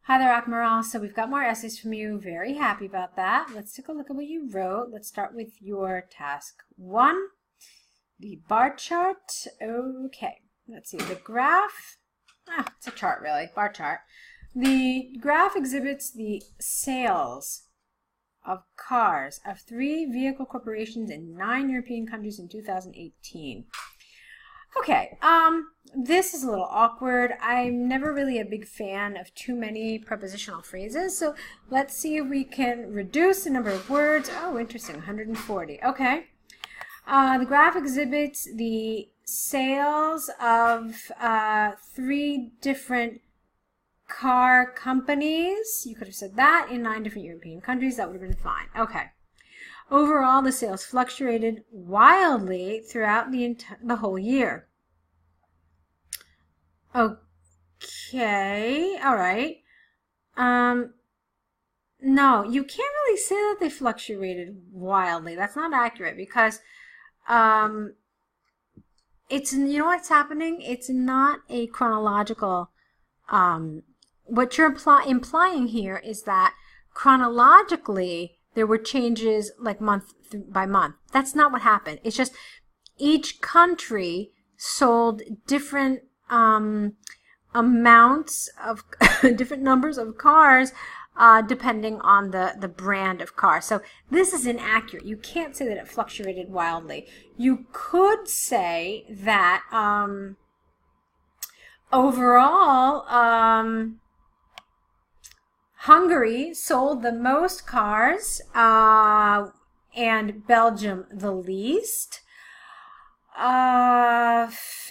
Hi there, Akmaral. So we've got more essays from you. Very happy about that. Let's take a look at what you wrote. Let's start with your task 1, the bar chart. Okay, let's see. The graph, it's a chart really, bar chart. The graph exhibits the sales of cars of 3 vehicle corporations in 9 European countries in 2018. Okay, this is a little awkward. I'm never really a big fan of too many prepositional phrases, so let's see if we can reduce the number of words. Oh, interesting, 140. Okay. The graph exhibits the sales of 3 different car companies. You could have said that in 9 different European countries. That would have been fine. Okay. Overall, the sales fluctuated wildly throughout the whole year. Okay, all right. No, you can't really say that they fluctuated wildly. That's not accurate because it's, you know what's happening? It's not a chronological, what you're implying here is that chronologically there were changes like month by month. That's not what happened. It's just each country sold different amounts of different numbers of cars depending on the brand of car. So this is inaccurate. You can't say that it fluctuated wildly. You could say that overall Hungary sold the most cars and Belgium the least.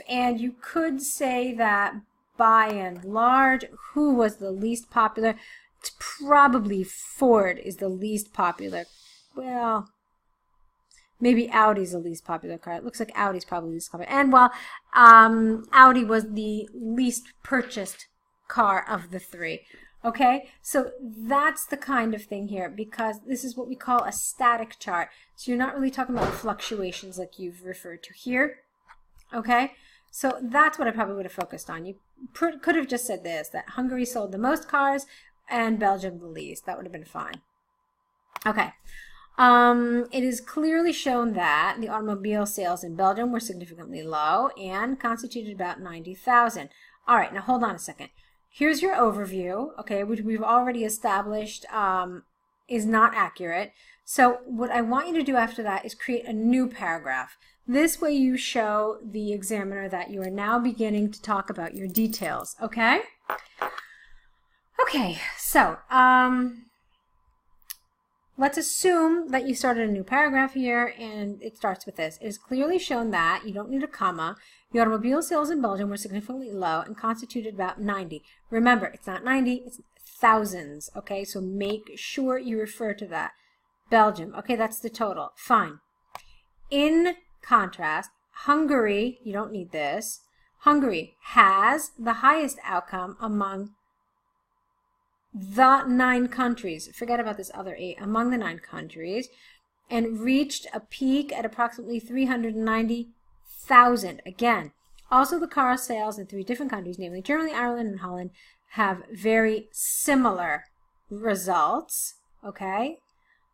And you could say that by and large, who was the least popular? It's probably Ford is the least popular. Well, maybe Audi's the least popular car. It looks like Audi's probably the least popular. And well, Audi was the least purchased car of the 3. Okay, so that's the kind of thing here because this is what we call a static chart. So you're not really talking about fluctuations like you've referred to here. Okay, so that's what I probably would have focused on. You could have just said this, that Hungary sold the most cars and Belgium the least. That would have been fine. Okay, it is clearly shown that the automobile sales in Belgium were significantly low and constituted about 90,000. All right, now hold on a second. Here's your overview, okay, which we've already established is not accurate. So what I want you to do after that is create a new paragraph. This way you show the examiner that you are now beginning to talk about your details, okay? Okay, so let's assume that you started a new paragraph here and it starts with this. It is clearly shown that, you don't need a comma, the automobile sales in Belgium were significantly low and constituted about 90. Remember, it's not 90, it's thousands, okay? So make sure you refer to that. Belgium, okay, that's the total. Fine. In contrast, Hungary, you don't need this, Hungary has the highest outcome among the 9 countries. Forget about this other 8. Among the 9 countries, and reached a peak at approximately 390,000. Again, also the car sales in 3 different countries, namely Germany, Ireland, and Holland, have very similar results, okay,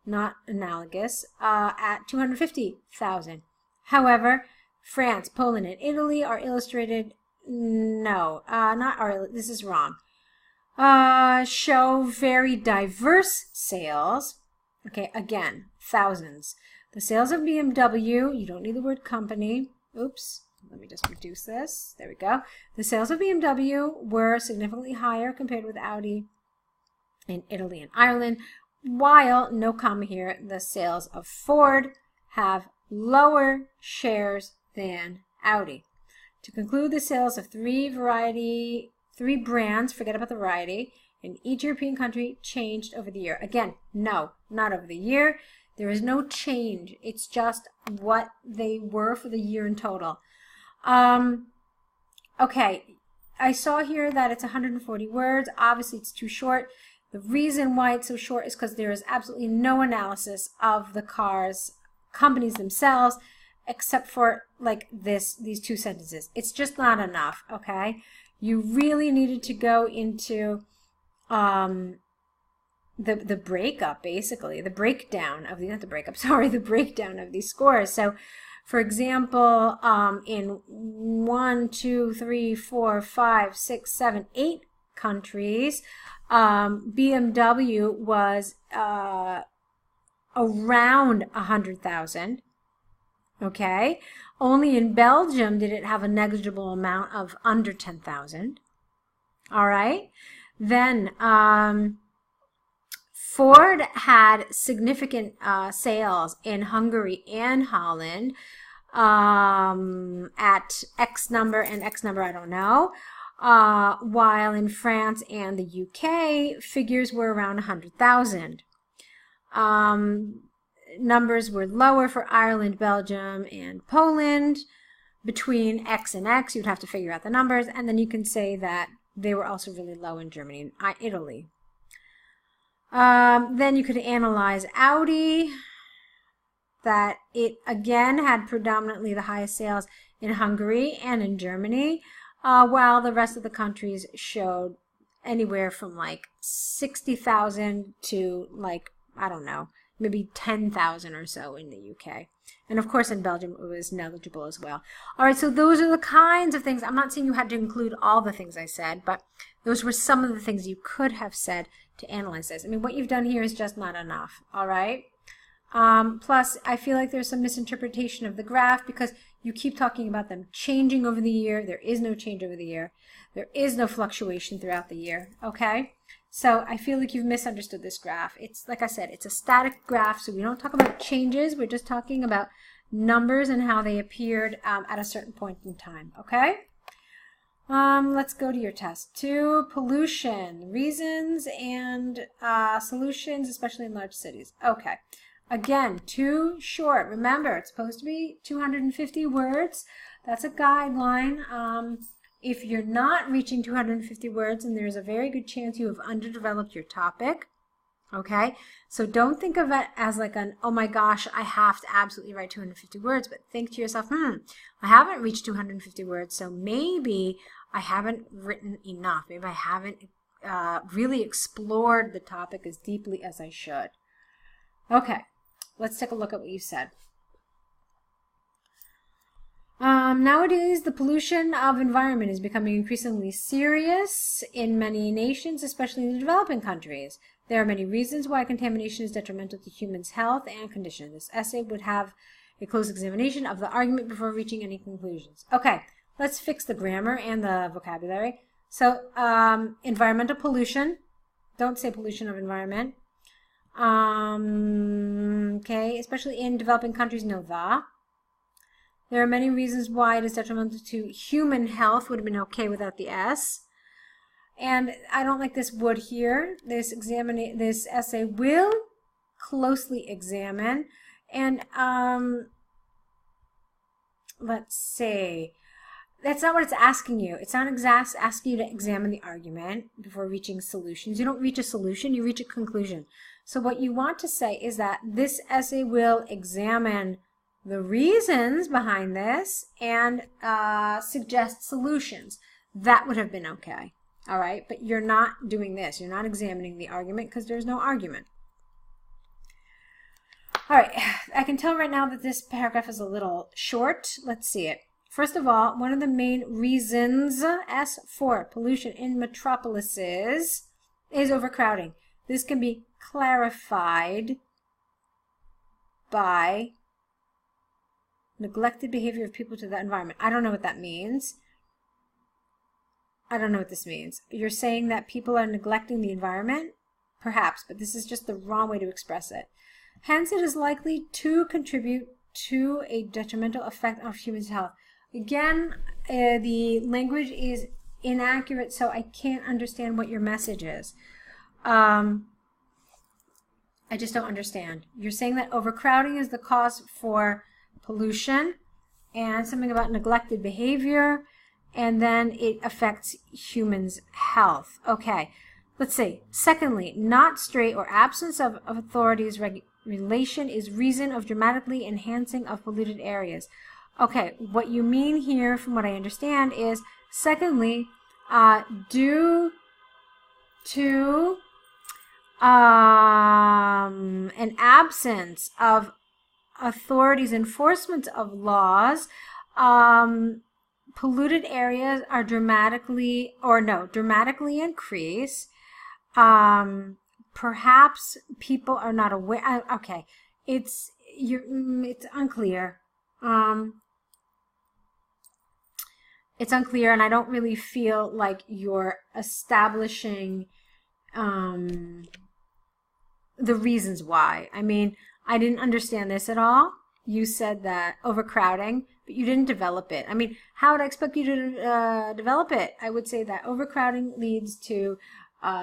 not analogous, at 250,000. However, France, Poland, and Italy are illustrated, this is wrong, show very diverse sales, okay, again, thousands. The sales of BMW, you don't need the word company, oops, let me just reduce this. There we go. The sales of BMW were significantly higher compared with Audi in Italy and Ireland, while, no comma here, the sales of Ford have lower shares than Audi. To conclude, the sales of 3 brands, forget about the variety, in each European country changed over the year. Again, no, not over the year. There is no change. It's just what they were for the year in total. Okay, I saw here that it's 140 words. Obviously, it's too short. The reason why it's so short is because there is absolutely no analysis of the companies themselves, except for like these 2 sentences. It's just not enough, okay? You really needed to go into the breakup, basically, the breakdown of the, not the breakup, sorry, the breakdown of these scores. So, for example, in 1, 2, 3, 4, 5, 6, 7, 8 countries, BMW was around 100,000. Okay, only in Belgium did it have a negligible amount of under 10,000. All right, then Ford had significant sales in Hungary and Holland at X number and X number, I don't know, while in France and the UK, figures were around 100,000. Numbers were lower for Ireland, Belgium, and Poland. Between X and X, you'd have to figure out the numbers, and then you can say that they were also really low in Germany and Italy. Then you could analyze Audi, that it again had predominantly the highest sales in Hungary and in Germany, while the rest of the countries showed anywhere from like 60,000 to like, I don't know, maybe 10,000 or so in the UK. And of course in Belgium it was negligible as well. All right, so those are the kinds of things. I'm not saying you had to include all the things I said, but those were some of the things you could have said to analyze this. I mean, what you've done here is just not enough, all right? Plus, I feel like there's some misinterpretation of the graph because you keep talking about them changing over the year. There is no change over the year. There is no fluctuation throughout the year, okay? So I feel like you've misunderstood this graph. It's, like I said, it's a static graph, so we don't talk about changes. We're just talking about numbers and how they appeared at a certain point in time, okay? Let's go to your test 2, pollution, reasons and solutions, especially in large cities. Okay, again, too short. Remember, it's supposed to be 250 words. That's a guideline. If you're not reaching 250 words, and there's a very good chance you have underdeveloped your topic, okay? So don't think of it as like an, oh my gosh, I have to absolutely write 250 words, but think to yourself, I haven't reached 250 words, so maybe I haven't written enough. Maybe I haven't really explored the topic as deeply as I should. Okay, let's take a look at what you said. Nowadays, the pollution of environment is becoming increasingly serious in many nations, especially in the developing countries. There are many reasons why contamination is detrimental to humans' health and condition. This essay would have a close examination of the argument before reaching any conclusions. Okay, let's fix the grammar and the vocabulary. So, environmental pollution. Don't say pollution of environment. Okay, especially in developing countries, no the. There are many reasons why it is detrimental to human health. Would have been okay without the S. And I don't like this would here. This essay will closely examine. And let's see. That's not what it's asking you. It's not asking you to examine the argument before reaching solutions. You don't reach a solution, you reach a conclusion. So what you want to say is that this essay will examine the reasons behind this and suggest solutions. That would have been okay. All right, but you're not doing this. You're not examining the argument because there's no argument. All right, I can tell right now that this paragraph is a little short. Let's see it. First of all, one of the main reasons, S for pollution in metropolises, is overcrowding. This can be clarified by neglected behavior of people to the environment. I don't know what that means. I don't know what this means. You're saying that people are neglecting the environment? Perhaps, but this is just the wrong way to express it. Hence, it is likely to contribute to a detrimental effect on humans' health. Again, the language is inaccurate, so I can't understand what your message is. I just don't understand. You're saying that overcrowding is the cause for pollution and something about neglected behavior, and then it affects humans' health. Okay, let's see. Secondly, not straight or absence of authorities' regulation is reason of dramatically enhancing of polluted areas. Okay, what you mean here, from what I understand, is secondly, do to an absence of authorities' enforcement of laws, polluted areas are dramatically increase. Perhaps people are not aware. Okay, it's unclear. It's unclear, and I don't really feel like you're establishing the reasons why. I mean, I didn't understand this at all. You said that overcrowding, but you didn't develop it. I mean, how would I expect you to develop it? I would say that overcrowding leads to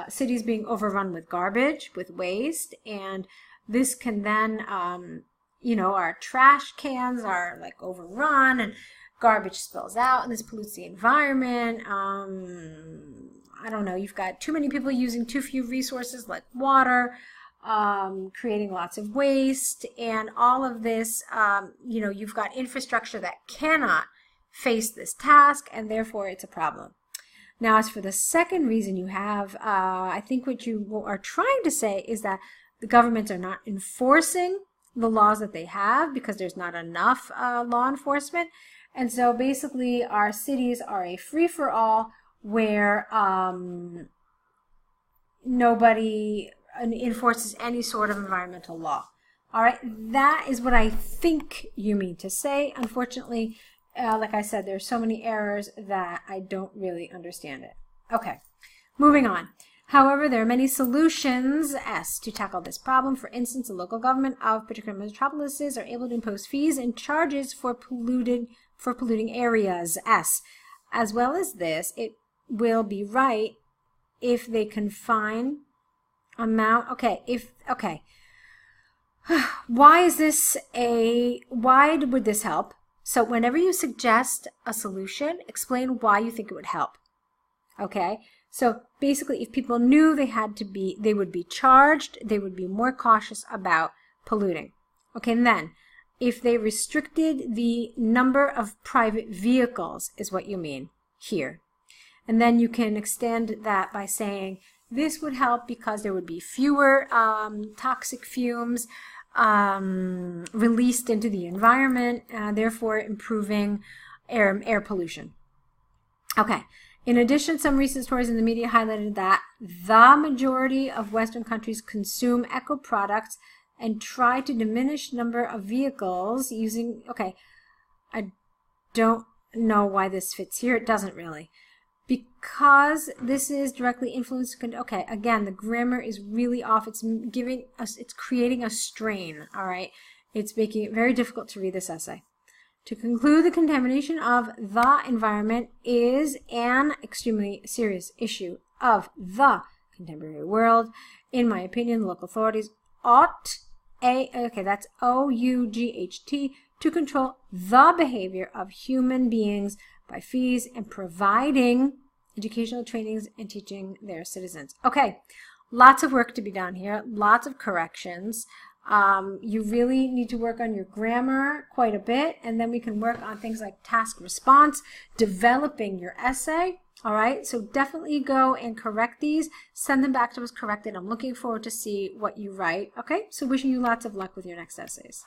cities being overrun with garbage, with waste, and this can then, you know, our trash cans are like overrun and garbage spills out, and this pollutes the environment. I don't know, you've got too many people using too few resources like water, creating lots of waste, and all of this, you know, you've got infrastructure that cannot face this task, and therefore it's a problem. Now, as for the second reason you have, I think what you are trying to say is that the governments are not enforcing the laws that they have because there's not enough law enforcement. And so basically our cities are a free-for-all where nobody enforces any sort of environmental law. All right, that is what I think you mean to say. Unfortunately, like I said, there's so many errors that I don't really understand it. Okay, moving on. However, there are many solutions to tackle this problem. For instance, the local government of particular metropolises are able to impose fees and charges for polluting areas. As well as this, it will be right if they confine amount. Okay, why would this help? So whenever you suggest a solution, explain why you think it would help. Okay, so basically if people knew they would be charged, they would be more cautious about polluting. Okay, and then if they restricted the number of private vehicles is what you mean here. And then you can extend that by saying this would help because there would be fewer toxic fumes released into the environment, therefore improving air pollution. Okay. In addition, some recent stories in the media highlighted that the majority of Western countries consume eco products and try to diminish number of vehicles using, okay, I don't know why this fits here. It doesn't really. Because this is directly influenced, okay, again, the grammar is really off. It's creating a strain, all right? It's making it very difficult to read this essay. To conclude, the contamination of the environment is an extremely serious issue of the contemporary world. In my opinion, the local authorities ought, that's O-U-G-H-T, to control the behavior of human beings by fees and providing educational trainings and teaching their citizens. Okay, lots of work to be done here, lots of corrections. You really need to work on your grammar quite a bit, and then we can work on things like task response, developing your essay. All right, so definitely go and correct these, send them back to us corrected. I'm looking forward to see what you write. Okay, so wishing you lots of luck with your next essays.